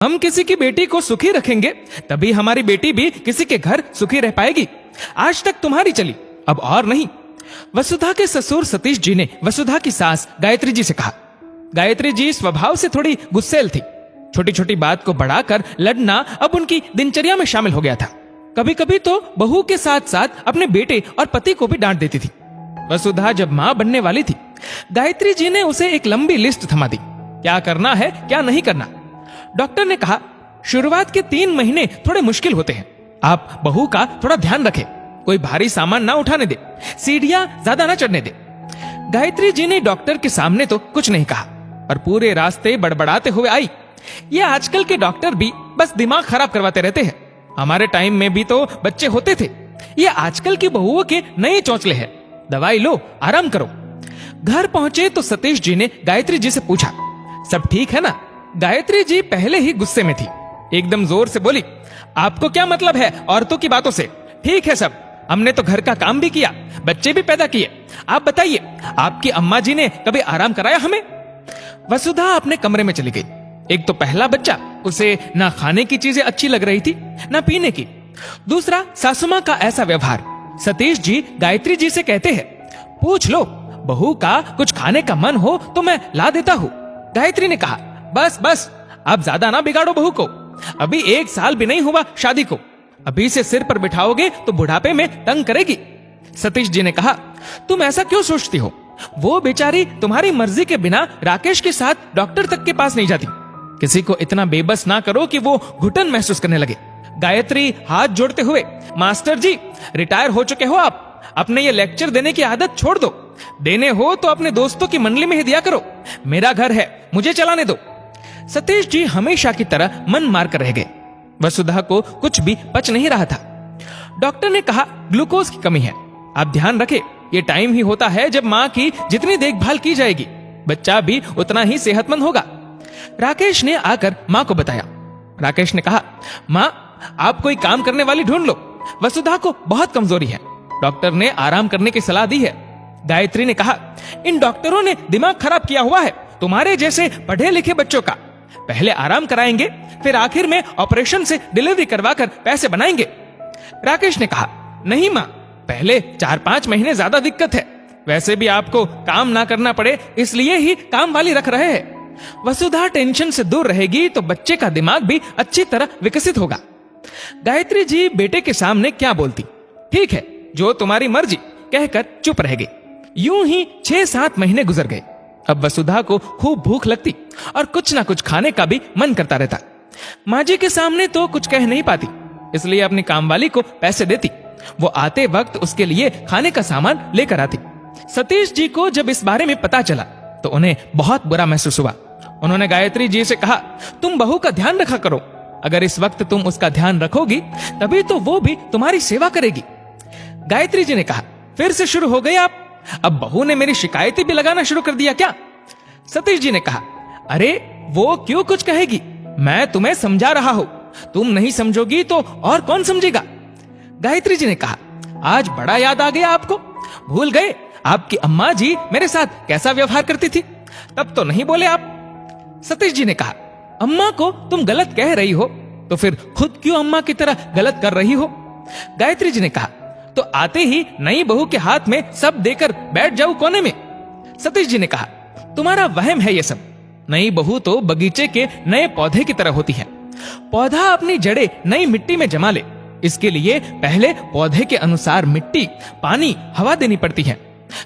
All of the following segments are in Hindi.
हम किसी की बेटी को सुखी रखेंगे तभी हमारी बेटी भी किसी के घर सुखी रह पाएगी। आज तक तुम्हारी चली, अब और नहीं। वसुधा के ससुर सतीश जी ने वसुधा की सास गायत्री जी से कहा। गायत्री जी स्वभाव से थोड़ी गुस्सैल थी। छोटी छोटी बात को बढ़ाकर लड़ना अब उनकी दिनचर्या में शामिल हो गया था। कभी कभी तो बहू के साथ साथ अपने बेटे और पति को भी डांट देती थी। वसुधा जब मां बनने वाली थी, गायत्री जी ने उसे एक लंबी लिस्ट थमा दी, क्या करना है क्या नहीं करना। डॉक्टर ने कहा, शुरुआत के 3 महीने थोड़े मुश्किल होते हैं, आप बहू का थोड़ा ध्यान रखें, कोई भारी सामान ना उठाने दे, सीढ़ियां ज्यादा ना चढ़ने दे। गायत्री जी ने डॉक्टर के सामने तो कुछ नहीं कहा और पूरे रास्ते बड़बड़ाते हुए आई। ये आजकल के डॉक्टर भी बस दिमाग खराब करवाते रहते हैं। हमारे टाइम में भी तो बच्चे होते थे। ये आजकल की बहुओं के नए चौंचले हैं। दवाई लो, आराम करो। घर पहुंचे तो सतीश जी ने गायत्री जी से पूछा, सब ठीक है ना? गायत्री जी पहले ही गुस्से में थी। एकदम जोर से बोली, आपको क्या मतलब है औरतों की बातों से? ठीक है सब, हमने तो घर का काम भी किया, बच्चे भी पैदा किए। आप बताइए, आपकी अम्मा जी ने कभी आराम कराया हमें? वसुधा अपने कमरे में चली गई। एक तो पहला बच्चा, उसे ना खाने की चीजें अच्छी लग रही थी ना पीने की। दूसरा, सासू मां का ऐसा व्यवहार। सतीश जी गायत्री जी से कहते हैं, पूछ लो, बहू का कुछ खाने का मन हो तो मैं ला देता हूँ। गायत्री ने कहा, बस बस, अब ज्यादा ना बिगाड़ो बहू को, अभी 1 साल भी नहीं हुआ शादी को, अभी से सिर पर बिठाओगे तो बुढ़ापे में तंग करेगी। सतीश जी ने कहा, तुम ऐसा क्यों सोचती हो? वो बेचारी तुम्हारी मर्जी के बिना राकेश के साथ डॉक्टर तक के पास नहीं जाती। किसी को इतना बेबस ना करो कि वो घुटन महसूस करने लगे। गायत्री हाथ जोड़ते हुए, मास्टर जी रिटायर हो चुके हो आप, अपने ये लेक्चर देने की आदत छोड़ दो। देने हो तो अपने दोस्तों की मंडली में ही दिया करो, मेरा घर है, मुझे चलाने दो। सतीश जी हमेशा की तरह मन मार कर रह गए। वसुधा को कुछ भी पच नहीं रहा था। डॉक्टर ने कहा, ग्लूकोज की कमी है, आप ध्यान रखें। ये टाइम ही होता है जब मां की जितनी देखभाल की जाएगी, बच्चा भी उतना ही सेहतमंद होगा। राकेश ने आकर मां को बताया। राकेश ने कहा, मां आप कोई काम करने वाली ढूंढ लो, वसुधा को बहुत कमजोरी है, डॉक्टर ने आराम करने की सलाह दी है। गायत्री ने कहा, इन डॉक्टरों ने दिमाग खराब किया हुआ है, तुम्हारे जैसे पढ़े लिखे बच्चों का। पहले आराम कराएंगे, फिर आखिर में ऑपरेशन से डिलीवरी करवाकर पैसे बनाएंगे। राकेश ने कहा, नहीं मां, पहले 4-5 महीने ज्यादा दिक्कत है, वैसे भी आपको काम ना करना पड़े इसलिए ही काम वाली रख रहे हैं। वसुधा टेंशन से दूर रहेगी तो बच्चे का दिमाग भी अच्छी तरह विकसित होगा। गायत्री जी बेटे के सामने क्या बोलती, ठीक है जो तुम्हारी मर्जी कहकर चुप रह गई। यूं ही 6-7 महीने गुजर गए। अब वसुधा को खूब भूख लगती और कुछ ना कुछ खाने का भी मन करता रहता। माँ जी के सामने तो कुछ कह नहीं पाती, इसलिए अपनी कामवाली को पैसे देती। वो आते वक्त उसके लिए खाने का सामान लेकर आती। सतीश जी को जब इस बारे में पता चला तो उन्हें बहुत बुरा महसूस हुआ। उन्होंने गायत्री जी से कहा, तुम बहू का ध्यान रखा करो, अगर इस वक्त तुम उसका ध्यान रखोगी तभी तो वो भी तुम्हारी सेवा करेगी। गायत्री जी ने कहा, फिर से शुरू हो गए आप, अब बहू ने मेरी शिकायतें भी लगाना शुरू कर दिया क्या? सतीश जी ने कहा, अरे वो क्यों कुछ कहेगी, मैं तुम्हें समझा रहा हूं, तुम नहीं समझोगी तो और कौन समझेगा? गायत्री जी ने कहा, आज बड़ा याद आ गया आपको, भूल गए आपकी अम्मा जी मेरे साथ कैसा व्यवहार करती थी, तब तो नहीं बोले आप। सतीश जी ने कहा, अम्मा को तुम गलत कह रही हो तो फिर खुद क्यों अम्मा की तरह गलत कर रही हो? गायत्री जी ने कहा, तो आते ही नई बहू के हाथ में सब देकर बैठ जाऊं कोने में। सतीश जी ने कहा, तुम्हारा वहम है ये सब, नई बहू तो बगीचे के नए पौधे की तरह होती है। पौधा अपनी जड़ें नई मिट्टी में जमा ले, इसके लिए पहले पौधे के अनुसार मिट्टी, पानी, हवा देनी पड़ती है,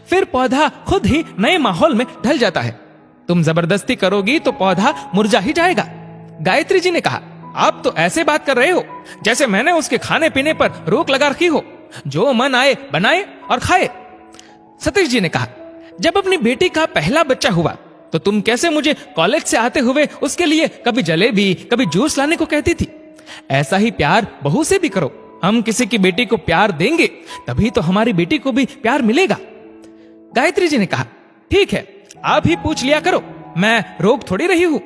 फिर पौधा खुद ही नए माहौल में ढल जाता है। तुम जबरदस्ती करोगी तो पौधा मुरझा ही जाएगा। गायत्री जी ने कहा, आप तो ऐसे बात कर रहे हो जैसे मैंने उसके खाने पीने पर रोक लगा रखी हो, जो मन आए बनाए और खाए। सतीश जी ने कहा, जब अपनी बेटी का पहला बच्चा हुआ तो तुम कैसे मुझे कॉलेज से आते हुए उसके लिए कभी जलेबी कभी जूस लाने को कहती थी। ऐसा ही प्यार बहू से भी करो। हम किसी की बेटी को प्यार देंगे तभी तो हमारी बेटी को भी प्यार मिलेगा। गायत्री जी ने कहा, ठीक है आप ही पूछ लिया करो, मैं रोक थोड़ी रही हूं।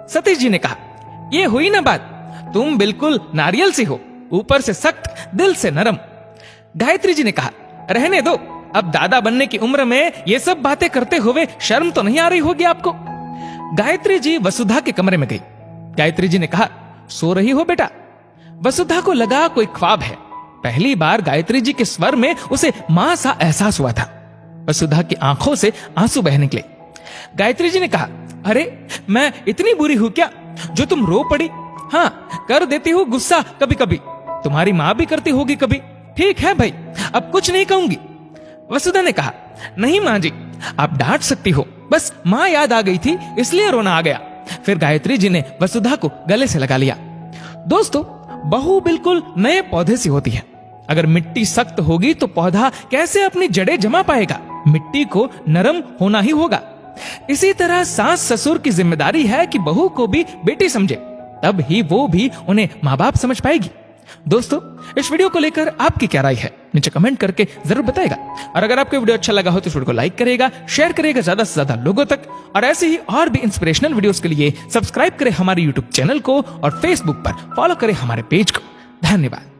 सतीश जी ने कहा, ये हुई ना बात, तुम बिल्कुल नारियल सी हो, ऊपर से सख्त दिल से नरम। गायत्री जी ने कहा, रहने दो, अब दादा बनने की उम्र में ये सब बातें करते हुए शर्म तो नहीं आ रही होगी आपको। गायत्री जी वसुधा के कमरे में गई। गायत्री जी ने कहा, सो रही हो बेटा? वसुधा को लगा कोई ख्वाब है। पहली बार गायत्री जी के स्वर में उसे मां सा एहसास हुआ था। वसुधा की आंखों से आंसू बह निकले। गायत्री जी ने कहा, अरे मैं इतनी बुरी हूं क्या जो तुम रो पड़ी? हाँ, कर देती हूँ गुस्सा कभी कभी, तुम्हारी माँ भी करती होगी कभी। ठीक है भाई, अब कुछ नहीं कहूंगी। वसुधा ने कहा, नहीं माँ जी, आप डांट सकती हो, बस माँ याद आ गई थी इसलिए रोना आ गया। फिर गायत्री जी ने वसुधा को गले से लगा लिया। दोस्तों, बहू बिल्कुल नए पौधे सी होती है। अगर मिट्टी सख्त होगी तो पौधा कैसे अपनी जड़ें जमा पाएगा? मिट्टी को नरम होना ही होगा। इसी तरह सास ससुर की जिम्मेदारी है कि बहू को भी बेटी समझे, तब ही वो भी उन्हें माँ बाप समझ पाएगी। दोस्तों, इस वीडियो को लेकर आपकी क्या राय है नीचे कमेंट करके जरूर बताएगा। और अगर आपको वीडियो अच्छा लगा हो तो इस वीडियो को लाइक करेगा, शेयर करेगा ज्यादा से ज्यादा लोगों तक। और ऐसे ही और भी इंस्पिरेशनल वीडियोस के लिए सब्सक्राइब करें हमारे यूट्यूब चैनल को और फेसबुक पर फॉलो करें हमारे पेज को। धन्यवाद।